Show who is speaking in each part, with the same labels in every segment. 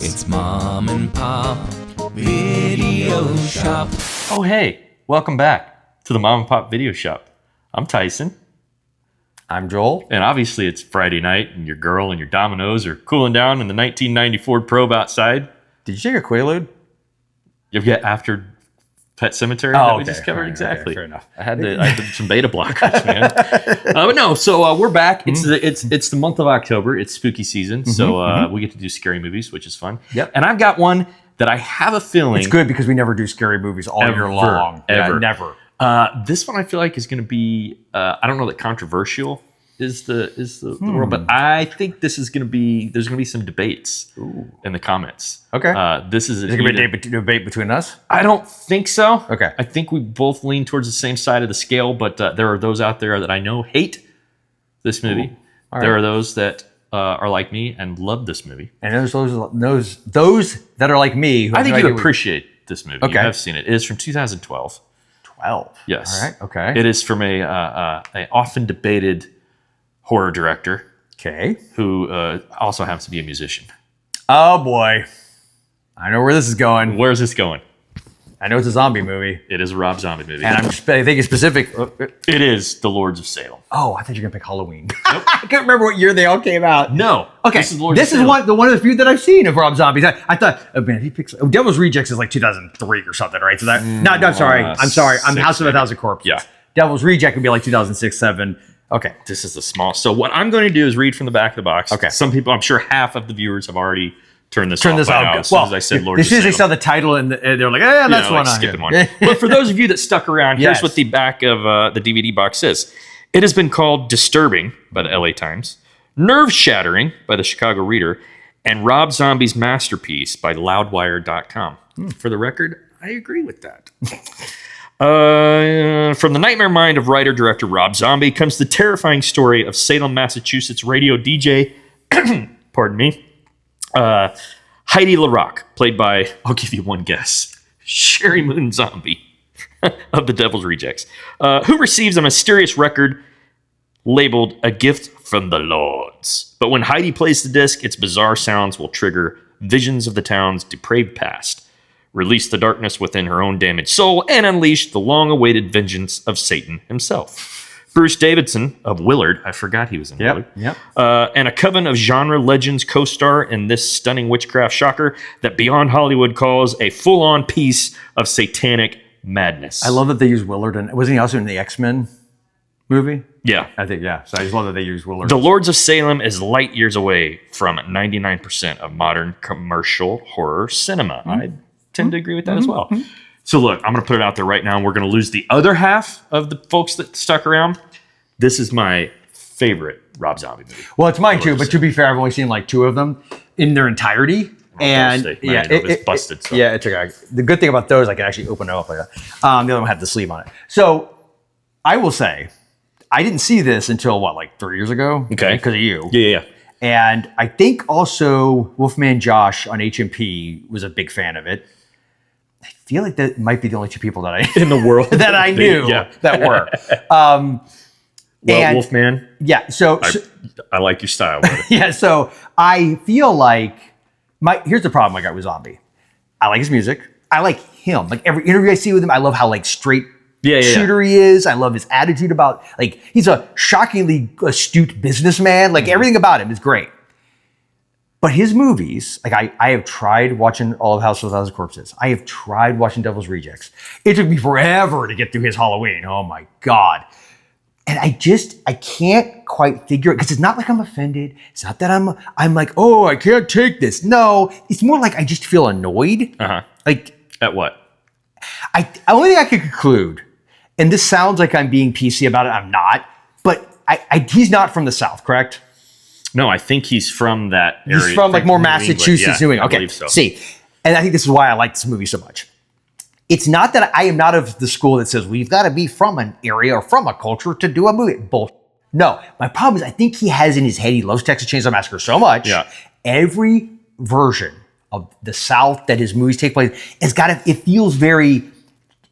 Speaker 1: It's Mom and Pop Video Shop.
Speaker 2: Oh, hey, welcome back to the Mom and Pop Video Shop. I'm Tyson.
Speaker 3: I'm Joel.
Speaker 2: And obviously it's Friday night and your girl and your dominoes are cooling down in the 1990 Ford Probe outside.
Speaker 3: Did you take a Quaalude?
Speaker 2: You get after Pet Cemetery that we just covered? Exactly.
Speaker 3: Fair enough.
Speaker 2: I had some beta blockers, man. But no, so we're back. It's the month of October. It's spooky season, so we get to do scary movies, which is fun.
Speaker 3: Yep.
Speaker 2: And I've got one that I have a feeling
Speaker 3: It's good because we never do scary movies all year long.
Speaker 2: Ever.
Speaker 3: Yeah, never.
Speaker 2: This one I feel like is going to be. I don't know that controversial is the world, but I think this is going to be. There's going to be some debates in the comments.
Speaker 3: Okay.
Speaker 2: This is
Speaker 3: Is it going to be a debate between us?
Speaker 2: I don't think so.
Speaker 3: Okay.
Speaker 2: I think we both lean towards the same side of the scale, but there are those out there that I know hate this movie.
Speaker 3: All
Speaker 2: There
Speaker 3: right.
Speaker 2: are those that are like me and love this movie.
Speaker 3: And those that are like me. Who
Speaker 2: I
Speaker 3: have
Speaker 2: think
Speaker 3: no
Speaker 2: you
Speaker 3: idea
Speaker 2: appreciate this movie.
Speaker 3: Okay.
Speaker 2: You have seen it. It is from 2012.
Speaker 3: 12.
Speaker 2: Yes.
Speaker 3: All right. Okay.
Speaker 2: It is from a often debated horror director
Speaker 3: Okay.
Speaker 2: who also happens to be a musician.
Speaker 3: Oh boy. I know where this is going.
Speaker 2: Where's this going?
Speaker 3: I know it's a zombie movie.
Speaker 2: It is a Rob Zombie movie.
Speaker 3: And I think it's specific.
Speaker 2: It is The Lords of Salem.
Speaker 3: Oh, I thought you were going to pick Halloween. I can't remember what year they all came out.
Speaker 2: No.
Speaker 3: Okay,
Speaker 2: This is Lords of
Speaker 3: this is
Speaker 2: Salem.
Speaker 3: one of the few that I've seen of Rob Zombie's. I thought, oh man, he picks Devil's Rejects is like 2003 or something, right? So that no, I'm sorry, I'm House of a Thousand Corpses.
Speaker 2: Yeah.
Speaker 3: Devil's Reject would be like 2006, 7. Okay,
Speaker 2: This is the small. So what I'm going to do is read from the back of the box.
Speaker 3: Okay.
Speaker 2: Some people, I'm sure half of the viewers have already turned this
Speaker 3: turn
Speaker 2: off
Speaker 3: this
Speaker 2: by
Speaker 3: out.
Speaker 2: now, as soon as I said Lords
Speaker 3: as
Speaker 2: of
Speaker 3: soon as they
Speaker 2: Salem.
Speaker 3: saw the title and they're like, that's
Speaker 2: Yeah,
Speaker 3: one
Speaker 2: like
Speaker 3: on
Speaker 2: skipping
Speaker 3: here.
Speaker 2: one. But for those of you that stuck around, here's
Speaker 3: Yes.
Speaker 2: what the back of the DVD box is. It has been called disturbing by the LA Times, nerve-shattering by the Chicago Reader, and Rob Zombie's masterpiece by loudwire.com. For the record, I agree with that. From the nightmare mind of writer-director Rob Zombie comes the terrifying story of Salem, Massachusetts radio DJ, pardon me, Heidi LaRock, played by, I'll give you one guess, Sherri Moon Zombie of the Devil's Rejects, who receives a mysterious record labeled A Gift from the Lords. But when Heidi plays the disc, its bizarre sounds will trigger visions of the town's depraved past, release the darkness within her own damaged soul, and unleash the long-awaited vengeance of Satan himself. Bruce Davidson of Willard, I forgot he was in Willard, and a coven of genre legends co-star in this stunning witchcraft shocker that Beyond Hollywood calls a full-on piece of satanic madness.
Speaker 3: I love that they use Willard, and wasn't he also in the X-Men movie?
Speaker 2: Yeah.
Speaker 3: I think, yeah. So I just love that they use Willard.
Speaker 2: The Lords of Salem is light years away from 99% of modern commercial horror cinema. I tend to agree with that as well. So look, I'm going to put it out there right now, and we're going to lose the other half of the folks that stuck around. This is my favorite Rob Zombie movie.
Speaker 3: Well, it's mine too, but to be fair, I've only seen like 2 of them in their entirety. And
Speaker 2: yeah, it's busted. So.
Speaker 3: Yeah, it's okay. The good thing about those, I can actually open it up like that. The other one had the sleeve on it. So I will say, I didn't see this until like 3 years ago.
Speaker 2: Okay.
Speaker 3: Because of you.
Speaker 2: Yeah.
Speaker 3: And I think also Wolfman Josh on HMP was a big fan of it. I feel like that might be the only 2 people that I
Speaker 2: In the world
Speaker 3: that I knew that were.
Speaker 2: Well,
Speaker 3: and-
Speaker 2: Wolfman,
Speaker 3: Yeah. So
Speaker 2: I like your style. Brother.
Speaker 3: yeah, so I feel like here's the problem I got with Zombie. I like his music. I like him. Like every interview I see with him, I love how like straight shooter he is. I love his attitude about like he's a shockingly astute businessman. Like everything about him is great. But his movies, like I have tried watching all of House of a Thousand Corpses. I have tried watching Devil's Rejects. It took me forever to get through his Halloween. Oh my God. And I can't quite figure it, because it's not like I'm offended. It's not that I'm like, oh, I can't take this. No, it's more like I just feel annoyed. Like
Speaker 2: At what?
Speaker 3: the only thing I could conclude, and this sounds like I'm being PC about it, I'm not, but he's not from the South, correct?
Speaker 2: No, I think he's from that area.
Speaker 3: He's from like more
Speaker 2: New England.
Speaker 3: Massachusetts, New England.
Speaker 2: I
Speaker 3: Okay,
Speaker 2: believe so.
Speaker 3: see, and I think this is why I like this movie so much. It's not that I am not of the school that says we've got to be from an area or from a culture to do a movie. Bullshit. No, my problem is I think he has in his head, he loves Texas Chainsaw Massacre so much.
Speaker 2: Yeah.
Speaker 3: Every version of the South that his movies take place, it feels very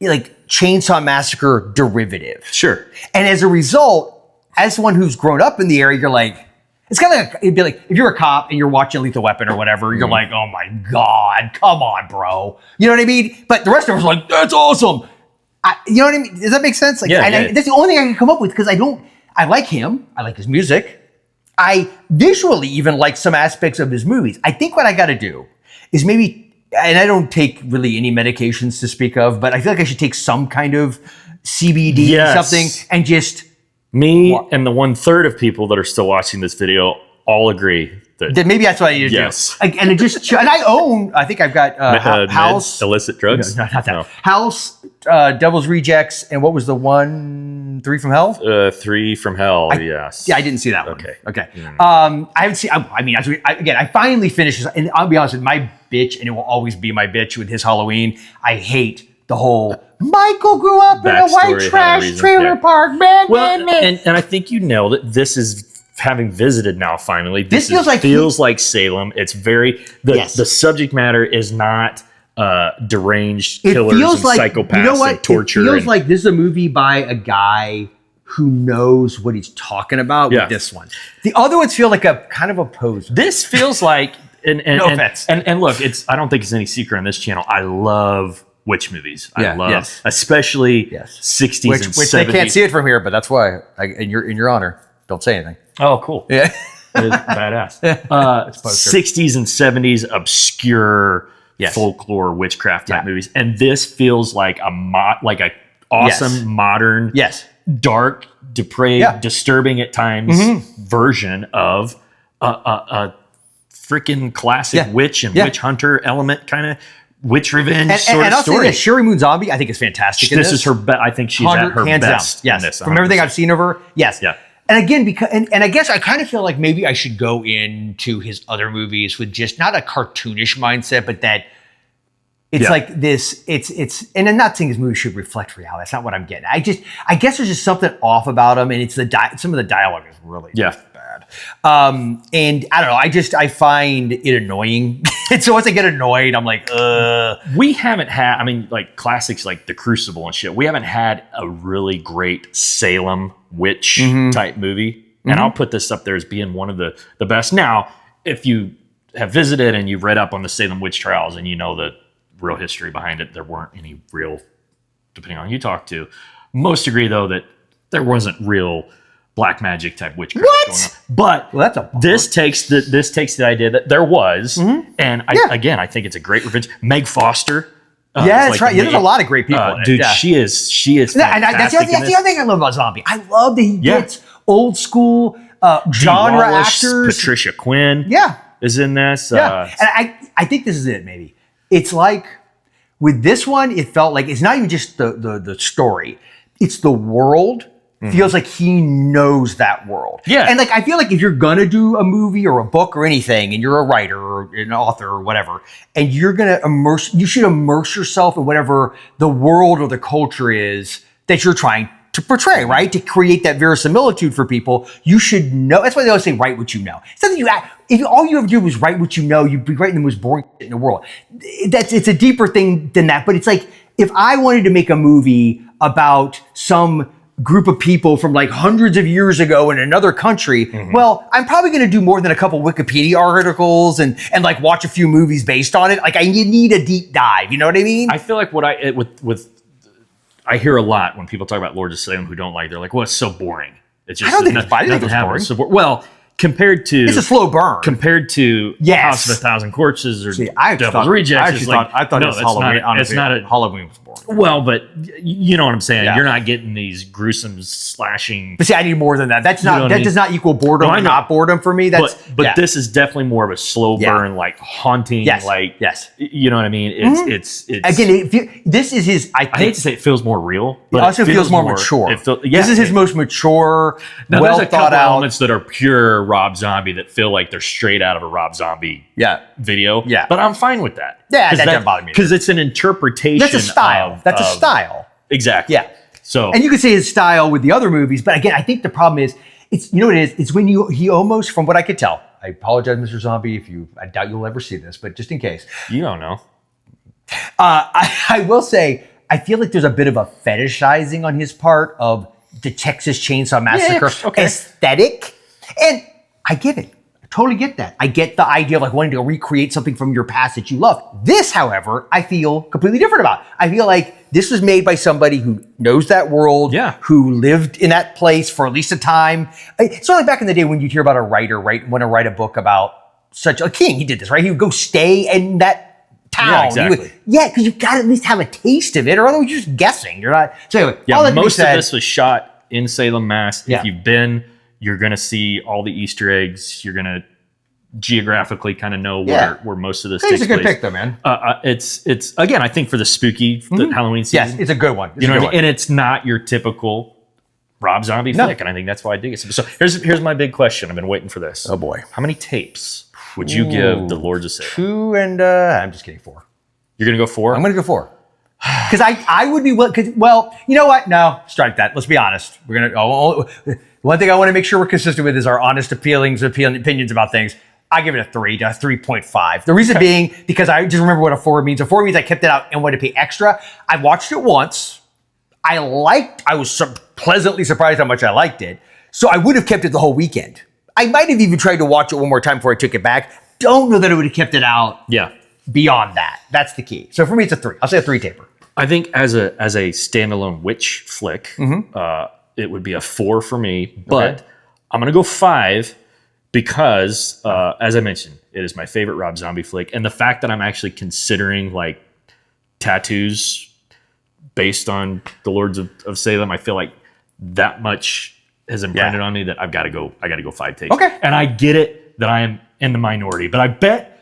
Speaker 3: like Chainsaw Massacre derivative.
Speaker 2: Sure.
Speaker 3: And as a result, as someone who's grown up in the area, you're like, It's kind of like, it'd be like, if you're a cop and you're watching Lethal Weapon or whatever, you're like, oh my God, come on, bro. You know what I mean? But the rest of us are like, that's awesome. You know what I mean? Does that make sense? Like, that's the only thing I can come up with, because I like him. I like his music. I visually even like some aspects of his movies. I think what I got to do is maybe, and I don't take really any medications to speak of, but I feel like I should take some kind of CBD or something and just...
Speaker 2: Me and the 1/3 of people that are still watching this video all agree that
Speaker 3: maybe that's what I need to do. And it just, and I think I've got House,
Speaker 2: illicit drugs.
Speaker 3: No, not that. No. House, Devil's Rejects, and what was the one? 3 from Hell.
Speaker 2: 3 from Hell. Yes.
Speaker 3: Yeah, I didn't see that one. Okay.
Speaker 2: Mm.
Speaker 3: I haven't seen. I mean, I finally finished this, and I'll be honest with my bitch, and it will always be my bitch with his Halloween. I hate the whole. Michael grew up in a white trash trailer park, man.
Speaker 2: And I think you nailed it. This is, having visited now finally, this feels like Salem. It's very, the subject matter is not deranged killers and psychopaths and torture.
Speaker 3: It feels like this is a movie by a guy who knows what he's talking about with this one. The other ones feel like a kind of a poser.
Speaker 2: This feels like, no
Speaker 3: offense.
Speaker 2: And look, I don't think it's any secret on this channel. I love witch movies. I love, especially 60s and 70s.
Speaker 3: Which they can't see it from here, but that's why, in your honor, don't say anything.
Speaker 2: Oh, cool. Yeah. It is badass. 60s and 70s obscure folklore witchcraft type movies. And this feels like a awesome, modern, dark, depraved, disturbing at times version of a freaking classic witch and witch hunter element kind of witch revenge sort of story.
Speaker 3: Say that Sherri Moon Zombie, I think, is fantastic.
Speaker 2: This is her best. I think she's at her best in this.
Speaker 3: From everything I've seen of her, yes. Yeah. And again, because and I guess I kind of feel like maybe I should go into his other movies with just not a cartoonish mindset, but that it's like this. It's and I'm not saying his movies should reflect reality. That's not what I'm getting. I guess there's just something off about him, and it's some of the dialogue is really bad. And I don't know. I find it annoying. And so once I get annoyed, I'm like,
Speaker 2: We haven't had, I mean, like classics like The Crucible and shit. We haven't had a really great Salem witch type movie. And I'll put this up there as being one of the best. Now, if you have visited and you've read up on the Salem witch trials and you know the real history behind it, there weren't any real, depending on who you talk to. Most agree, though, that there wasn't real black magic type witchcraft going on. But this takes the idea that there was, and I think it's a great revenge. Meg Foster.
Speaker 3: That's right. There's a lot of great people in it.
Speaker 2: Dude, she is fantastic.
Speaker 3: And that's the other thing I love about Zombie. I love that he gets old school genre
Speaker 2: Wallace,
Speaker 3: actors.
Speaker 2: Patricia Quinn is in this.
Speaker 3: And I think this is it, maybe. It's like, with this one, it felt like it's not even just the story. It's the world. Feels like he knows that world. Yeah. And like, I feel like if you're going to do a movie or a book or anything, and you're a writer or an author or whatever, and you're going to you should immerse yourself in whatever the world or the culture is that you're trying to portray, right? To create that verisimilitude for people, you should know. That's why they always say, write what you know. It's not that if all you ever do was write what you know, you'd be writing the most boring shit in the world. It's a deeper thing than that. But it's like, if I wanted to make a movie about some group of people from like hundreds of years ago in another country, well, I'm probably going to do more than a couple Wikipedia articles and like watch a few movies based on it. Like, you need a deep dive. You know what I mean?
Speaker 2: I feel like I hear a lot when people talk about Lords of Salem who don't like. They're like, "Well, it's so boring." It's just,
Speaker 3: I don't think it's boring.
Speaker 2: Well, compared to,
Speaker 3: it's a slow burn.
Speaker 2: Compared to House of a Thousand Corpses or Devil's Rejects.
Speaker 3: I thought it was Halloween. Honestly, Halloween was boring.
Speaker 2: Well, but you know what I'm saying. Yeah. You're not getting these gruesome slashing.
Speaker 3: But see, I need more than that. That's not. That does not equal boredom. No, not boredom for me. That's.
Speaker 2: But this is definitely more of a slow burn, like haunting.
Speaker 3: Yes.
Speaker 2: Like you know what I mean. It's
Speaker 3: again. This is his. I
Speaker 2: hate to say it feels more real. But
Speaker 3: it also feels more mature. This is his most mature, well thought out
Speaker 2: elements that are pure Rob Zombie that feel like they're straight out of a Rob Zombie video. Yeah. But I'm fine with that.
Speaker 3: Yeah, that doesn't bother me.
Speaker 2: Because it's an interpretation.
Speaker 3: That's a style. That's a style.
Speaker 2: Exactly.
Speaker 3: Yeah.
Speaker 2: So,
Speaker 3: and you could say his style with the other movies, but again, I think the problem is, it's, you know what it is? It's when he almost, from what I could tell, I apologize, Mr. Zombie, I doubt you'll ever see this, but just in case.
Speaker 2: You don't know.
Speaker 3: I will say, I feel like there's a bit of a fetishizing on his part of the Texas Chainsaw Massacre aesthetic. And I get it. I totally get that. I get the idea of like wanting to recreate something from your past that you love. This, however, I feel completely different about. I feel like this was made by somebody who knows that world, who lived in that place for at least a time. It's sort of like back in the day when you'd hear about a writer, want to write a book about such a king. He did this, right? He would go stay in that town.
Speaker 2: Yeah, exactly.
Speaker 3: Because you've got to at least have a taste of it, or otherwise you're just guessing. You're not. So anyway,
Speaker 2: most of this was shot in Salem, Mass. If you've been, you're going to see all the Easter eggs. You're going to geographically kind of know where most of this takes place.
Speaker 3: It's a good pick, though, man.
Speaker 2: It's again, I think for the spooky the Halloween season.
Speaker 3: Yes, it's a good one.
Speaker 2: You know what I mean? And it's not your typical Rob Zombie flick, and I think that's why I dig it. So here's my big question. I've been waiting for this.
Speaker 3: Oh boy,
Speaker 2: how many tapes would you give the Lords of Salem?
Speaker 3: 2 and I'm just kidding, 4.
Speaker 2: You're gonna go 4?
Speaker 3: I'm gonna go 4. Because I would be well, you know what? No, strike that. Let's be honest. We're gonna one thing I want to make sure we're consistent with is our honest opinions about things. I give it a 3 to 3.5. The reason being because I just remember what a 4 means. A 4 means I kept it out and wanted to pay extra. I watched it once. I was pleasantly surprised how much I liked it. So I would have kept it the whole weekend. I might have even tried to watch it one more time before I took it back. Don't know that I would have kept it out. Beyond that. That's the key. So for me, it's a 3. I'll say a 3 taper.
Speaker 2: I think as a standalone witch flick, it would be a 4 for me. But I'm gonna go 5 because, as I mentioned, it is my favorite Rob Zombie flick, and the fact that I'm actually considering like tattoos based on the Lords of Salem, I feel like that much has imprinted on me that I got to go 5 takes.
Speaker 3: Okay.
Speaker 2: And I get it that I am in the minority, but I bet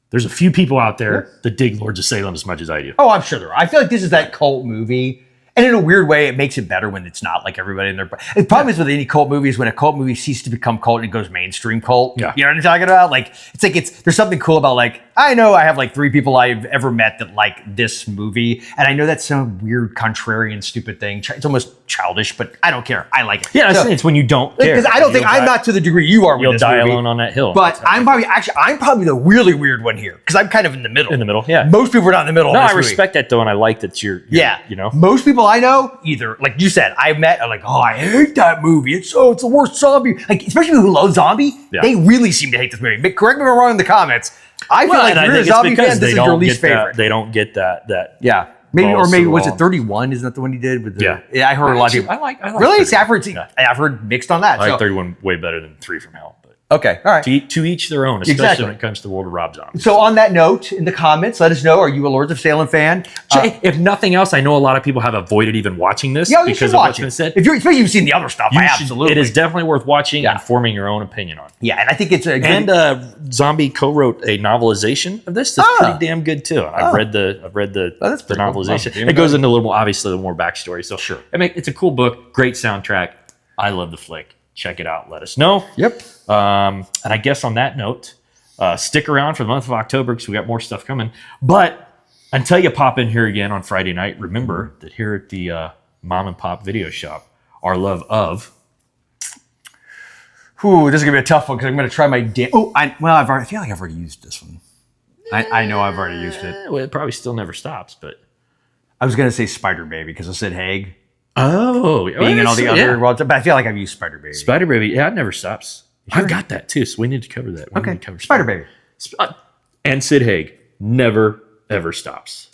Speaker 2: there's a few people out there that dig Lords of Salem as much as I do.
Speaker 3: Oh, I'm sure there are. I feel like this is that cult movie. And in a weird way, it makes it better when it's not like everybody in there. The problem is with any cult movies, when a cult movie ceases to become cult and it goes mainstream cult.
Speaker 2: Yeah.
Speaker 3: You know what I'm talking about? Like, there's something cool about like, I know I have like 3 people I've ever met that like this movie. And I know that's some weird contrarian stupid thing. It's almost childish, but I don't care. I like it.
Speaker 2: Yeah, so, it's when you don't care.
Speaker 3: Because I don't think I'm not to the degree you are with this movie.
Speaker 2: You'll die alone on that hill.
Speaker 3: But I'm probably the really weird one here. Because I'm kind of in the middle.
Speaker 2: In the middle, yeah.
Speaker 3: Most people are not in the middle.
Speaker 2: No, I respect that though, and I like that you're you know.
Speaker 3: Most people I know either, like you said, I met are like, oh, I hate that movie. It's the worst zombie. Like, especially people who love Zombie, they really seem to hate this movie. But correct me if I'm wrong in the comments. I feel like if you're a Zombie fan, this is your least favorite.
Speaker 2: They don't get that.
Speaker 3: Yeah. Maybe was it 31? Isn't that the one he did? With the, I heard a lot of people.
Speaker 2: I like
Speaker 3: really? I've heard mixed on that.
Speaker 2: I like 31 way better than 3 from Hell.
Speaker 3: Okay, all right.
Speaker 2: To each their own, especially when it comes to the world of Rob Zombie.
Speaker 3: So on that note, in the comments, let us know, are you a Lords of Salem fan?
Speaker 2: If nothing else, I know a lot of people have avoided even watching this because of what's been said.
Speaker 3: Especially if you've seen the other stuff, absolutely.
Speaker 2: It is definitely worth watching and forming your own opinion on.
Speaker 3: Yeah, and I think it's a good...
Speaker 2: And Zombie co-wrote a novelization of this that's pretty damn good too. I've read the novelization. Cool. It goes into a little more, obviously, a little more backstory. So sure. I mean, it's a cool book, great soundtrack. I love the flick. Check it out. Let us know.
Speaker 3: Yep.
Speaker 2: And I guess on that note, stick around for the month of October because we got more stuff coming. But until you pop in here again on Friday night, remember that here at the Mom and Pop Video Shop, our love of...
Speaker 3: Ooh, this is going to be a tough one because I'm going to try my... I feel like I've already used this one. I know I've already used it.
Speaker 2: Well, it probably still never stops, but...
Speaker 3: I was going to say Spider Baby because I said Haig.
Speaker 2: Oh,
Speaker 3: being in all the other worlds, but I feel like I've used Spider Baby.
Speaker 2: Spider Baby, it never stops. I've got that too, so we need to cover that. We need to cover
Speaker 3: Spider Baby.
Speaker 2: And Sid Haig never ever stops.